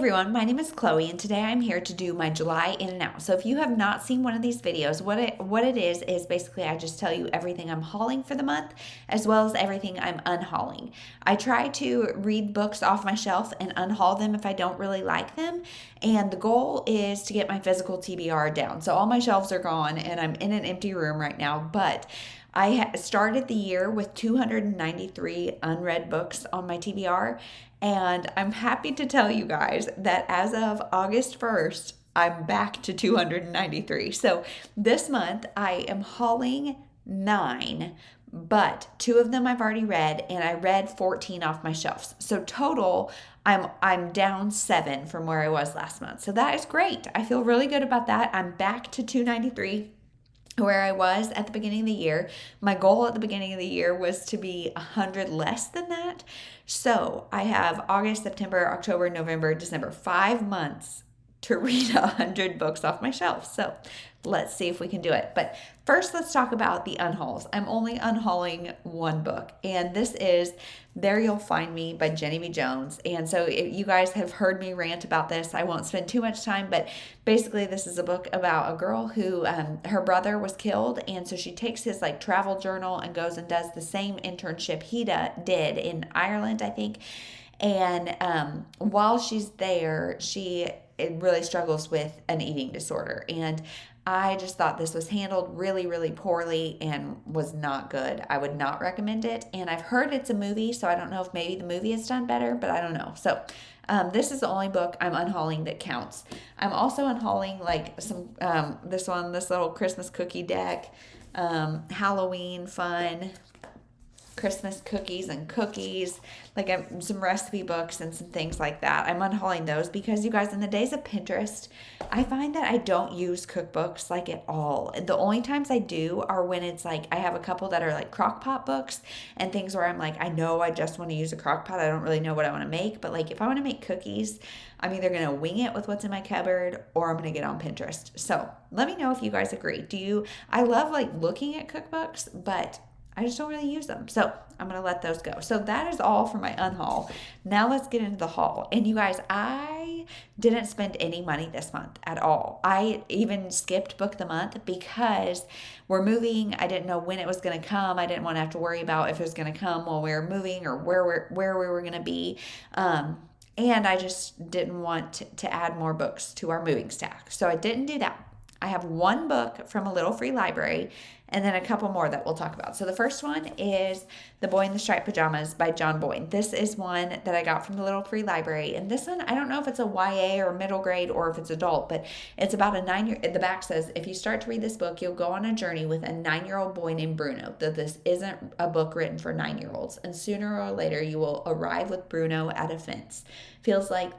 everyone, my name is Chloe and today I'm here to do my July in and out. So if you have not seen one of these videos, what it is basically I just tell you everything I'm hauling for the month as well as everything I'm unhauling. I try to read books off my shelf and unhaul them if I don't really like them, and the goal is to get my physical TBR down. So all my shelves are gone and I'm in an empty room right now, but I started the year with 293 unread books on my TBR, and I'm happy to tell you guys that as of August 1st, I'm back to 293. So this month I am hauling 9, but 2 of them I've already read, and I read 14 off my shelves. So total, I'm down 7 from where I was last month. So that is great. I feel really good about that. I'm back to 293 where I was at the beginning of the year. My goal at the beginning of the year was to be 100 less than that. So I have August, September, October, November, December, 5 months to read 100 books off my shelf. So let's see if we can do it. But first, let's talk about the unhauls. I'm only unhauling one book, and this is There You'll Find Me by Jenny B. Jones. And so if you guys have heard me rant about this, I won't spend too much time, but basically this is a book about a girl who her brother was killed, and so she takes his travel journal and goes and does the same internship he did in Ireland, I think. And while she's there, it really struggles with an eating disorder. And I just thought this was handled really, really poorly and was not good. I would not recommend it. And I've heard it's a movie, so I don't know if maybe the movie is done better, but I don't know. So this is the only book I'm unhauling that counts. I'm also unhauling this little Christmas cookie deck, Halloween fun, Christmas cookies and cookies, some recipe books and some things like that. I'm unhauling those because, you guys, in the days of Pinterest, I find that I don't use cookbooks at all. The only times I do are when it's I have a couple that are crock pot books and things where I'm I know I just want to use a crock pot. I don't really know what I want to make, but if I want to make cookies, I'm either going to wing it with what's in my cupboard or I'm going to get on Pinterest. So let me know if you guys agree. I love looking at cookbooks, but I just don't really use them. So I'm going to let those go. So that is all for my unhaul. Now let's get into the haul. And you guys, I didn't spend any money this month at all. I even skipped book the month because we're moving. I didn't know when it was going to come. I didn't want to have to worry about if it was going to come while we were moving or where we were going to be. And I just didn't want to add more books to our moving stack. So I didn't do that. I have one book from a little free library and then a couple more that we'll talk about. So the first one is The Boy in the Striped Pajamas by John Boyne. This is one that I got from the little free library. And this one, I don't know if it's a YA or middle grade or if it's adult, but it's about a 9-year-old. The back says, if you start to read this book, you'll go on a journey with a 9-year-old boy named Bruno. That this isn't a book written for 9-year-olds. And sooner or later, you will arrive with Bruno at a fence. Feels like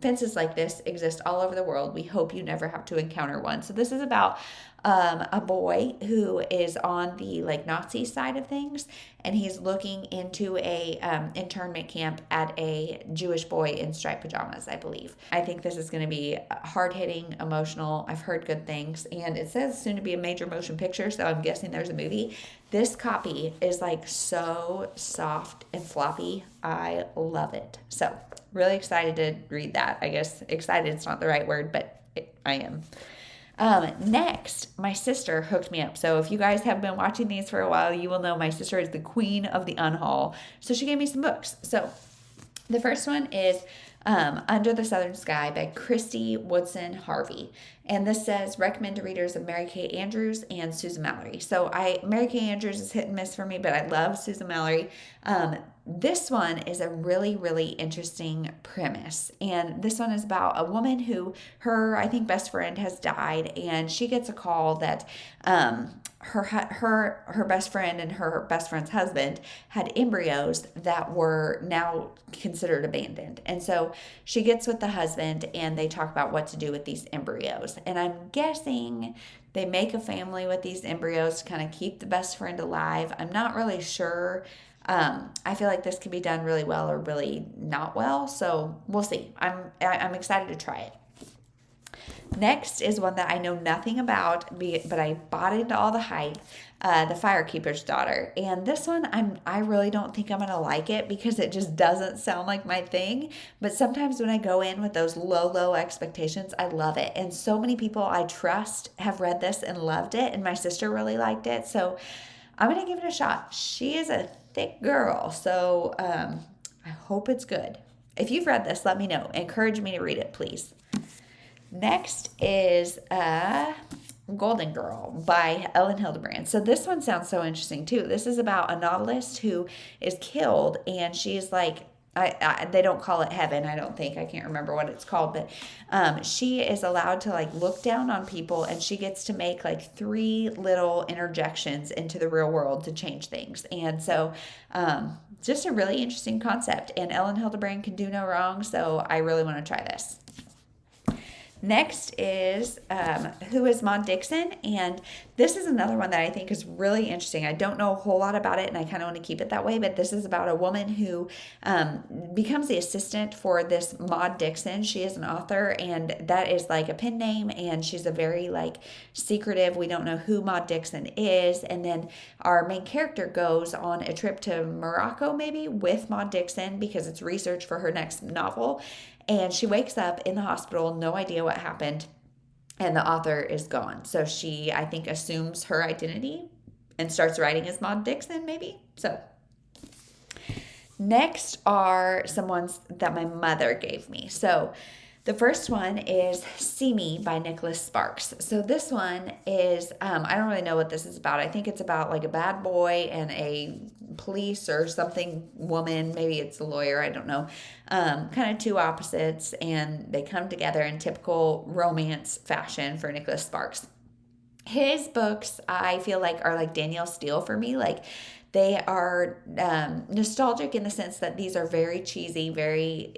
fences like this exist all over the world. We hope you never have to encounter one. So this is about a boy who is on the Nazi side of things, and he's looking into a internment camp at a Jewish boy in striped pajamas, I believe. I think this is going to be hard-hitting, emotional. I've heard good things, and it says soon to be a major motion picture, so I'm guessing there's a movie. This copy is so soft and floppy. I love it. So really excited to read that. I guess excited is not the right word, but I am. Next, my sister hooked me up. So if you guys have been watching these for a while, you will know my sister is the queen of the unhaul. So she gave me some books. So the first one is Under the Southern Sky by Christy Woodson Harvey. And this says, recommend to readers of Mary Kay Andrews and Susan Mallory. So Mary Kay Andrews is hit and miss for me, but I love Susan Mallory. This one is a really, really interesting premise. And this one is about a woman who her, I think, best friend has died. And she gets a call that her best friend and her best friend's husband had embryos that were now considered abandoned. And so she gets with the husband and they talk about what to do with these embryos. And I'm guessing they make a family with these embryos to kind of keep the best friend alive. I'm not really sure. I feel like this could be done really well or really not well. So we'll see. I'm excited to try it. Next is one that I know nothing about, but I bought into all the hype, The Firekeeper's Daughter. And this one, I really don't think I'm going to like it because it just doesn't sound like my thing. But sometimes when I go in with those low expectations, I love it. And so many people I trust have read this and loved it. And my sister really liked it. So I'm going to give it a shot. She is a thick girl. So I hope it's good. If you've read this, let me know. Encourage me to read it, please. Next is Golden Girl by Ellen Hildebrand. So this one sounds so interesting too. This is about a novelist who is killed, and she is like, they don't call it heaven, I don't think. I can't remember what it's called, but she is allowed to like look down on people, and she gets to make like 3 little interjections into the real world to change things. And so just a really interesting concept, and Ellen Hildebrand can do no wrong, so I really want to try this. Next is Who is Maud Dixon? And this is another one that I think is really interesting. I don't know a whole lot about it, and I kind of want to keep it that way, but this is about a woman who becomes the assistant for this Maud Dixon. She is an author, and that is like a pen name, and she's a very like secretive, we don't know who Maud Dixon is. And then our main character goes on a trip to Morocco maybe with Maud Dixon because it's research for her next novel. And she wakes up in the hospital, no idea what happened, and the author is gone. So she, I think, assumes her identity and starts writing as Maud Dixon, maybe. So next are some ones that my mother gave me. So the first one is See Me by Nicholas Sparks. So this one is, I don't really know what this is about. I think it's about like a bad boy and a police or something woman. Maybe it's a lawyer. I don't know. Kind of 2 opposites, and they come together in typical romance fashion for Nicholas Sparks. His books, I feel like, are like Danielle Steele for me. Like, they are nostalgic in the sense that these are very cheesy, very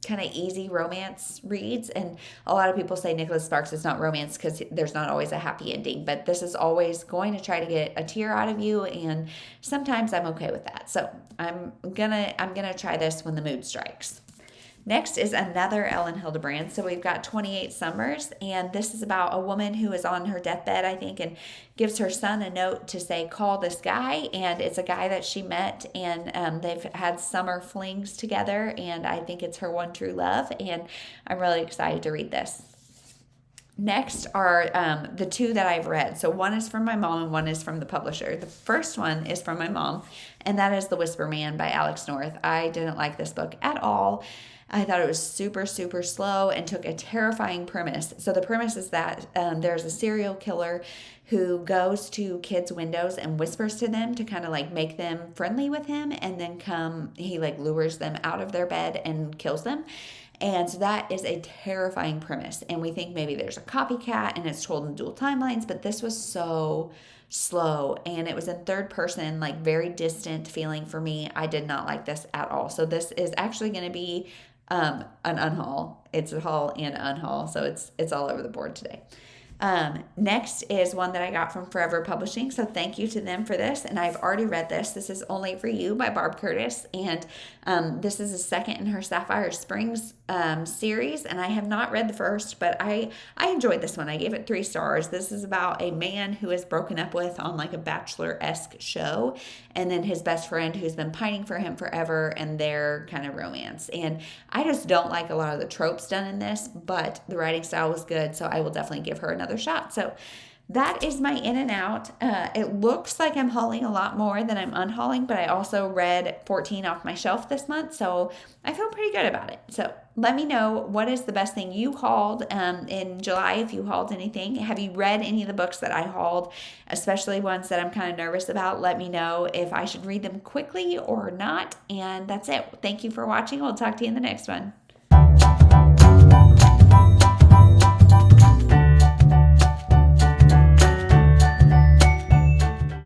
kind of easy romance reads. And a lot of people say Nicholas Sparks is not romance because there's not always a happy ending, but this is always going to try to get a tear out of you, and sometimes I'm okay with that. So I'm gonna try this when the mood strikes. Next is another Ellen Hildebrand. So we've got 28 Summers, and this is about a woman who is on her deathbed, I think, and gives her son a note to say, call this guy. And it's a guy that she met, and they've had summer flings together, and I think it's her one true love, and I'm really excited to read this. Next are the 2 that I've read. So one is from my mom and one is from the publisher. The first one is from my mom, and that is The Whisper Man by Alex North. I didn't like this book at all. I thought it was super slow and took a terrifying premise. So the premise is that there's a serial killer who goes to kids' windows and whispers to them to kind of like make them friendly with him, and then he like lures them out of their bed and kills them. And so that is a terrifying premise. And we think maybe there's a copycat and it's told in dual timelines, but this was so slow, and it was in third person, like very distant feeling for me. I did not like this at all. So this is actually going to be an unhaul. It's a haul and unhaul, so it's all over the board today. Next is one that I got from Forever Publishing, so thank you to them for this, and I've already read this. This is Only for You by Barb Curtis, and this is the second in her Sapphire Springs series, and I have not read the first, but I enjoyed this one. I gave it 3 stars. This is about a man who is broken up with on like a Bachelor-esque show, and then his best friend who's been pining for him forever, and their kind of romance. And I just don't like a lot of the tropes done in this, but the writing style was good, so I will definitely give her another shot. So that is my in and out. It looks like I'm hauling a lot more than I'm unhauling, but I also read 14 off my shelf this month, so I feel pretty good about it. So let me know, what is the best thing you hauled in July, if you hauled anything. Have you read any of the books that I hauled, especially ones that I'm kind of nervous about? Let me know if I should read them quickly or not. And that's it. Thank you for watching. We'll talk to you in the next one.